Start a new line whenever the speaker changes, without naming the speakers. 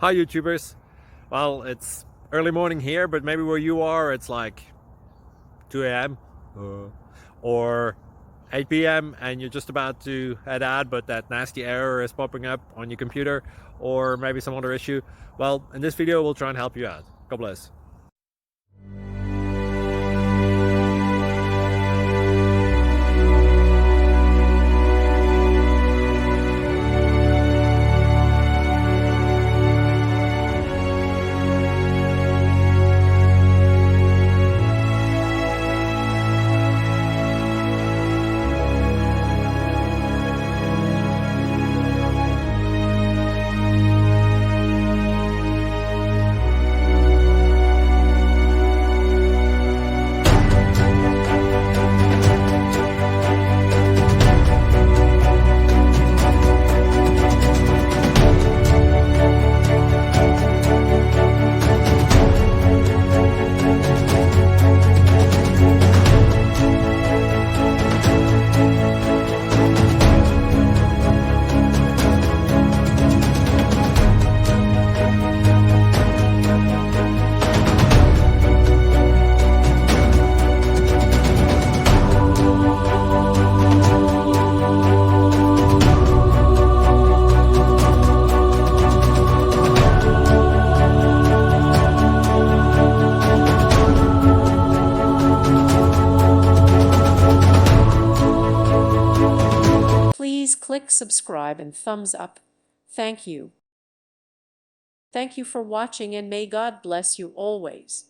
Hi YouTubers. Well, it's early morning here, but maybe where you are it's like 2 a.m. Or 8 p.m. and you're just about to head out, but that nasty error is popping up on your computer, or maybe some other issue. Well, in this video we'll try and help you out. God bless.
Please click subscribe and thumbs up. Thank you. Thank you for watching, and may God bless you always.